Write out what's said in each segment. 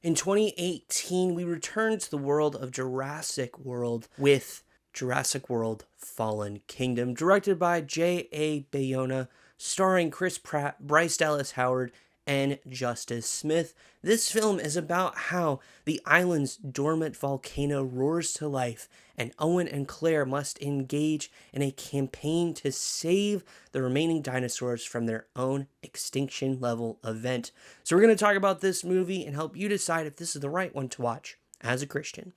In 2018, we returned to the world of Jurassic World with Jurassic World Fallen Kingdom, directed by J.A. Bayona, starring Chris Pratt, Bryce Dallas Howard, and Justice Smith. This film is about how the island's dormant volcano roars to life, and Owen and Claire must engage in a campaign to save the remaining dinosaurs from their own extinction level event. So we're going to talk about this movie and help you decide if this is the right one to watch as a Christian.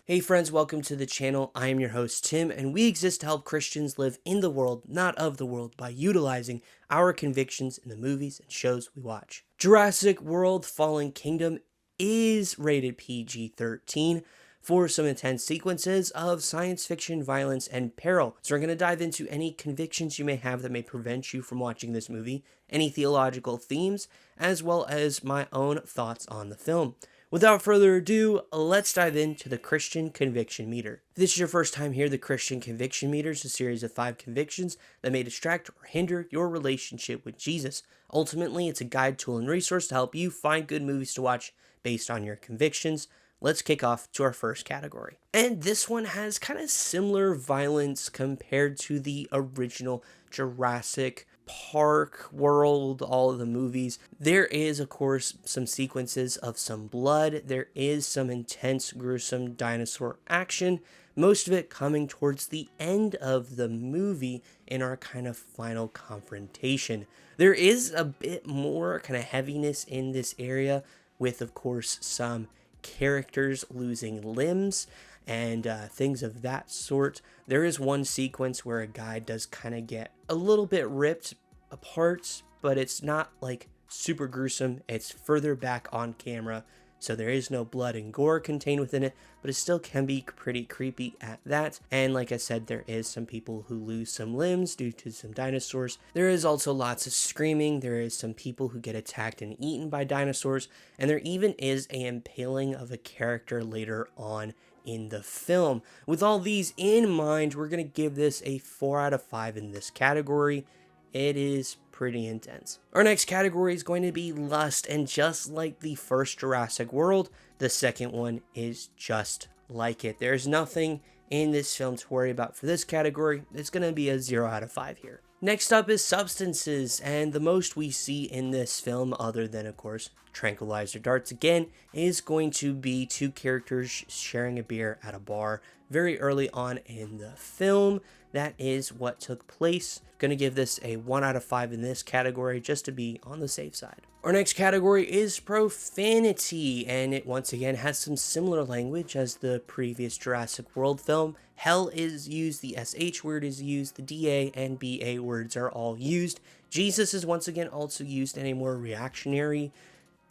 Hey friends, welcome to the channel. I am your host Tim, and we exist to help Christians live in the world, not of the world, by utilizing our convictions in the movies and shows we watch. Jurassic World Fallen Kingdom is rated PG-13 for some intense sequences of science fiction, violence, and peril. So we're going to dive into any convictions you may have that may prevent you from watching this movie, any theological themes, as well as my own thoughts on the film. Without further ado, let's dive into the Christian Conviction Meter. If this is your first time here, the Christian Conviction Meter is a series of 5 convictions that may distract or hinder your relationship with Jesus. Ultimately, it's a guide, tool, and resource to help you find good movies to watch based on your convictions. Let's kick off to our first category. And this one has kind of similar violence compared to the original Jurassic Park world, all of the movies. There is, of course, some sequences of some blood. There is some intense, gruesome dinosaur action. Most of it coming towards the end of the movie in our kind of final confrontation. There is a bit more kind of heaviness in this area with, of course, some characters losing limbs and things of that sort. There is one sequence where a guy does kind of get a little bit ripped apart, but it's not like super gruesome. It's further back on camera, so there is no blood and gore contained within it, but it still can be pretty creepy at that. And like I said, there is some people who lose some limbs due to some dinosaurs. There is also lots of screaming. There is some people who get attacked and eaten by dinosaurs, and there even is an impaling of a character later on in the film. With all these in mind, we're going to give this a 4 out of 5 in this category. It is pretty intense. Our next category is going to be lust, and just like the first Jurassic World, the second one is just like it. There's nothing in this film to worry about for this category. It's going to be a 0 out of 5 here. Next up is substances, and the most we see in this film, other than, of course, tranquilizer darts again, is going to be 2 characters sharing a beer at a bar very early on in the film. That is what took place. Going to give this a 1 out of 5 in this category, just to be on the safe side. Our next category is profanity, and it once again has some similar language as the previous Jurassic World film. Hell is used, the SH word is used, the DA and BA words are all used. Jesus is once again also used in a more reactionary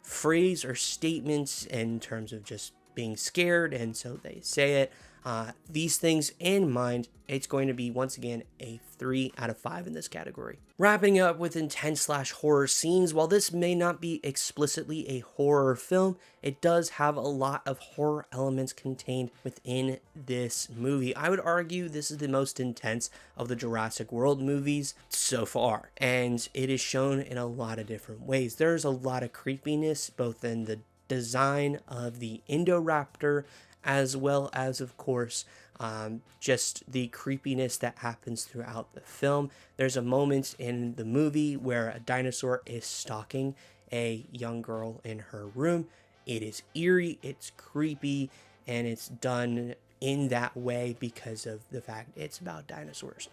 phrase or statement in terms of just being scared, and so they say it. These things in mind, it's going to be once again a 3 out of 5 in this category. Wrapping up with intense / horror scenes, while this may not be explicitly a horror film, it does have a lot of horror elements contained within this movie. I would argue this is the most intense of the Jurassic World movies so far, and it is shown in a lot of different ways. There's a lot of creepiness, both in the design of the Indoraptor, as well as, of course, just the creepiness that happens throughout the film. There's a moment in the movie where a dinosaur is stalking a young girl in her room. It is eerie, it's creepy, and it's done in that way because of the fact it's about dinosaurs.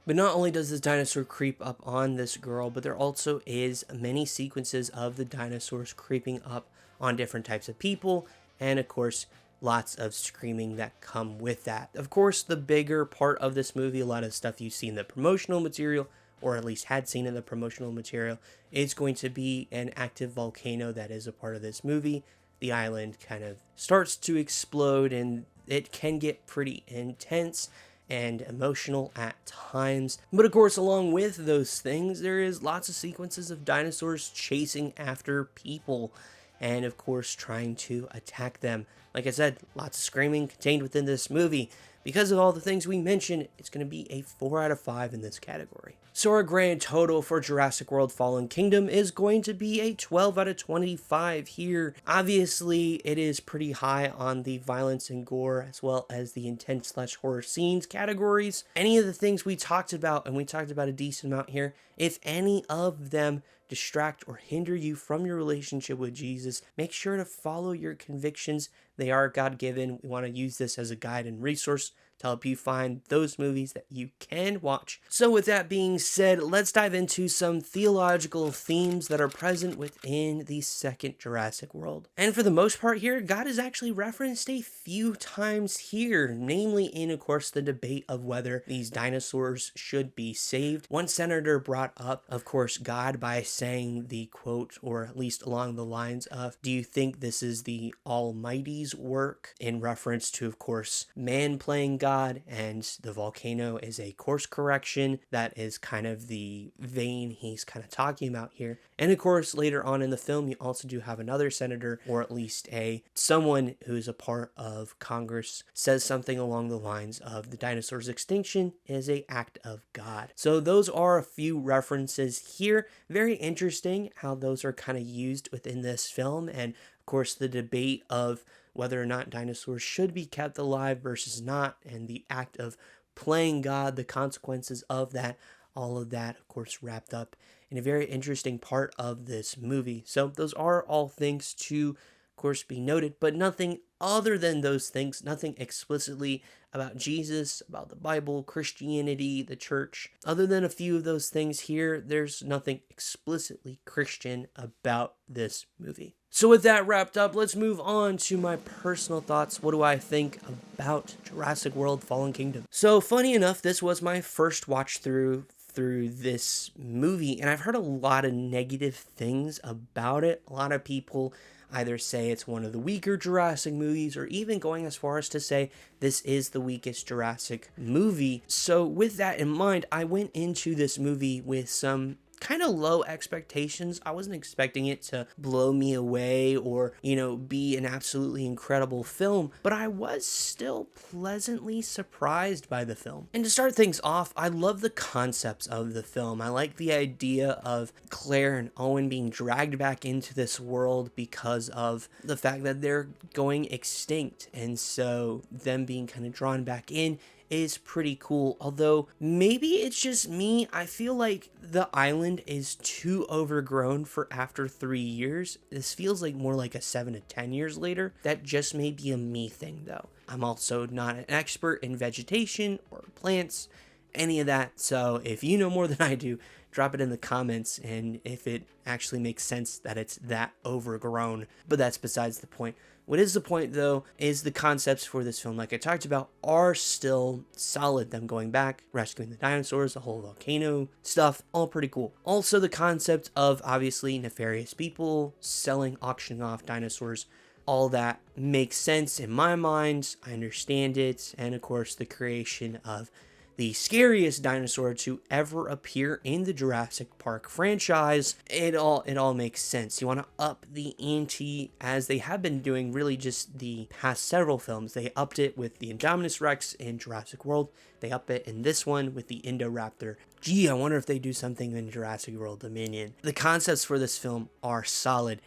But not only does this dinosaur creep up on this girl, but there also is many sequences of the dinosaurs creeping up on different types of people, and of course, lots of screaming that come with that. Of course, the bigger part of this movie, a lot of stuff you see in the promotional material, or at least had seen in the promotional material, is going to be an active volcano that is a part of this movie. The island kind of starts to explode, and it can get pretty intense and emotional at times. But of course, along with those things, there is lots of sequences of dinosaurs chasing after people, and of course trying to attack them. Like I said, lots of screaming contained within this movie, because of all the things we mentioned, it's going to be a 4 out of 5 in this category. So our grand total for Jurassic World Fallen Kingdom is going to be a 12 out of 25 here. Obviously, it is pretty high on the violence and gore as well as the intense/horror scenes categories. Any of the things we talked about, and we talked about a decent amount here, if any of them distract or hinder you from your relationship with Jesus, make sure to follow your convictions. They are God-given. We want to use this as a guide and resource to help you find those movies that you can watch. So with that being said, let's dive into some theological themes that are present within the second Jurassic World. And for the most part here, God is actually referenced a few times here, namely in, of course, the debate of whether these dinosaurs should be saved. One senator brought up, of course, God by saying the quote, or at least along the lines of, "Do you think this is the Almighty's work?" In reference to, of course, man playing God, and the volcano is a course correction. That is kind of the vein he's kind of talking about here. And of course, later on in the film, you also do have another senator, or at least someone who's a part of Congress, says something along the lines of the dinosaurs' extinction is an act of God. So those are a few references here. Very interesting how those are kind of used within this film. And of course, the debate of whether or not dinosaurs should be kept alive versus not, and the act of playing God, the consequences of that, all of that, of course, wrapped up in a very interesting part of this movie. So those are all things to, of course, be noted, but nothing other than those things, nothing explicitly about Jesus, about the Bible, Christianity, the church. Other than a few of those things here, there's nothing explicitly Christian about this movie. So with that wrapped up, let's move on to my personal thoughts. What do I think about Jurassic World Fallen Kingdom? So funny enough, this was my first watch through this movie, and I've heard a lot of negative things about it. A lot of people either say it's one of the weaker Jurassic movies, or even going as far as to say this is the weakest Jurassic movie. So with that in mind, I went into this movie with some kind of low expectations. I wasn't expecting it to blow me away or, be an absolutely incredible film, but I was still pleasantly surprised by the film. And to start things off, I love the concepts of the film. I like the idea of Claire and Owen being dragged back into this world because of the fact that they're going extinct, and so them being kind of drawn back in is pretty cool. Although maybe it's just me, I feel like the island is too overgrown for after 3 years. This feels like more like a 7 to 10 years later. That just may be a me thing though. I'm also not an expert in vegetation or plants, any of that. So if you know more than I do, drop it in the comments, and if it actually makes sense that it's that overgrown. But that's besides the point. What is the point, though, is the concepts for this film, like I talked about, are still solid. Them going back, rescuing the dinosaurs, the whole volcano stuff, all pretty cool. Also, the concept of, obviously, nefarious people selling, auctioning off dinosaurs, all that makes sense in my mind. I understand it. And, of course, the creation of the scariest dinosaur to ever appear in the Jurassic Park franchise. It all makes sense. You want to up the ante, as they have been doing really just the past several films. They upped it with the Indominus Rex in Jurassic World. They up it in this one with the Indoraptor. Gee, I wonder if they do something in Jurassic World Dominion. The concepts for this film are solid.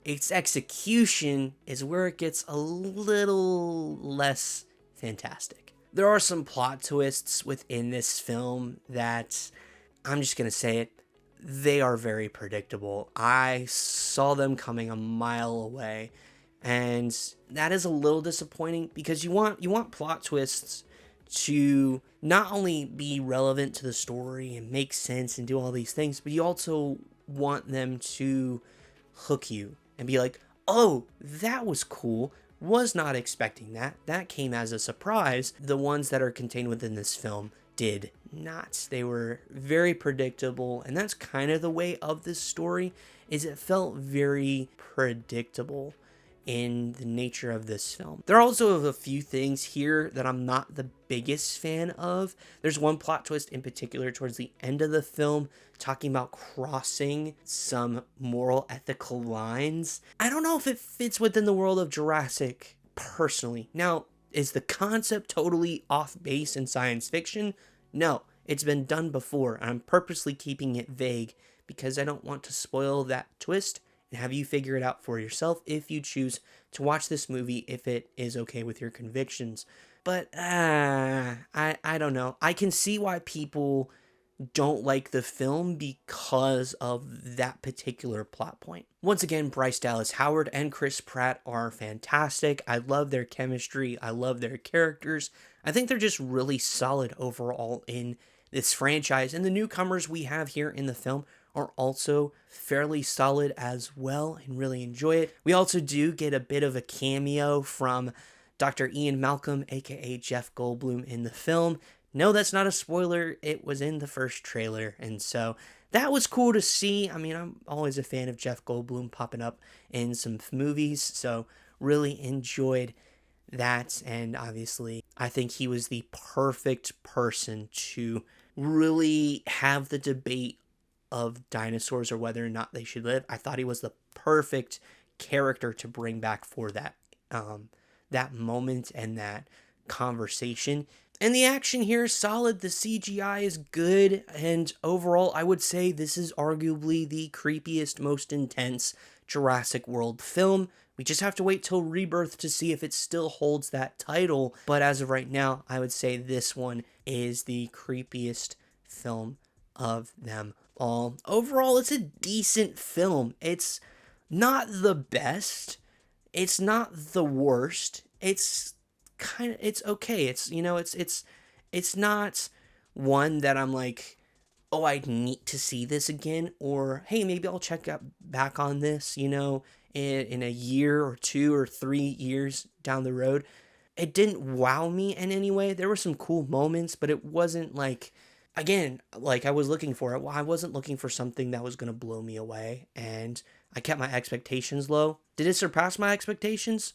Its execution is where it gets a little less fantastic. There are some plot twists within this film that, I'm just going to say it, they are very predictable. I saw them coming a mile away, and that is a little disappointing, because you want plot twists to not only be relevant to the story and make sense and do all these things, but you also want them to hook you and be like, oh, that was cool. Was not expecting that. That came as a surprise. The ones that are contained within this film did not. They were very predictable, and that's kind of the way of this story, is it felt very predictable in the nature of this film. There are also a few things here that I'm not the biggest fan of. There's one plot twist in particular towards the end of the film, talking about crossing some moral ethical lines. I don't know if it fits within the world of Jurassic personally. Now, Is the concept totally off base in science fiction? No, it's been done before. I'm purposely keeping it vague because I don't want to spoil that twist and have you figure it out for yourself if you choose to watch this movie, if it is okay with your convictions. But I don't know. I can see why people don't like the film because of that particular plot point. Once again, Bryce Dallas Howard and Chris Pratt are fantastic. I love their chemistry. I love their characters. I think they're just really solid overall in this franchise. And the newcomers we have here in the film are also fairly solid as well and really enjoy it. We also do get a bit of a cameo from Dr. Ian Malcolm, aka Jeff Goldblum, in the film. No, that's not a spoiler. It was in the first trailer, and so that was cool to see. I mean, I'm always a fan of Jeff Goldblum popping up in some movies, so really enjoyed that. And obviously, I think he was the perfect person to really have the debate of dinosaurs or whether or not they should live. I thought he was the perfect character to bring back for that that moment and that conversation. And the action here is solid, the CGI is good, and overall I would say this is arguably the creepiest, most intense Jurassic World film. We just have to wait till Rebirth to see if it still holds that title, but as of right now, I would say this one is the creepiest film of them all. Overall, it's a decent film. It's not the best, it's not the worst, it's okay. It's, you know, it's not one that I'm like, oh, I need to see this again, or hey, maybe I'll check back on this, you know, in a year or 2 or 3 years down the road. It didn't wow me in any way. There were some cool moments, but it wasn't like, again, like I was looking for it. Well, I wasn't looking for something that was going to blow me away, and I kept my expectations low. Did it surpass my expectations?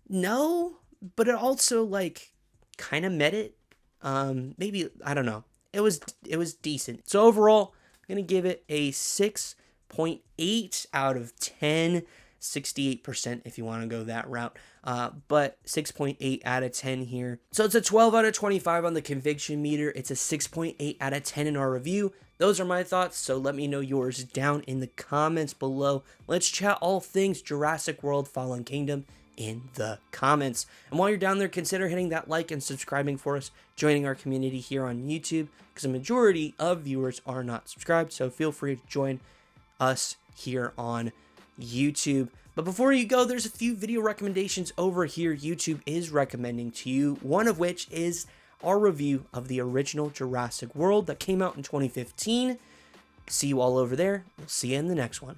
No, but it also like kind of met it. Maybe, I don't know. It was decent. So overall, I'm going to give it a 6.8 out of 10. 68% if you want to go that route. But 6.8 out of 10 here. So it's a 12 out of 25 on the conviction meter. It's a 6.8 out of 10 in our review. Those are my thoughts, so let me know yours down in the comments below. Let's chat all things Jurassic World Fallen Kingdom in the comments. And while you're down there, consider hitting that like and subscribing for us, joining our community here on YouTube, because a majority of viewers are not subscribed, so feel free to join us here on YouTube. But before you go, there's a few video recommendations over here YouTube is recommending to you, one of which is our review of the original Jurassic World that came out in 2015. See you all over there. We'll see you in the next one.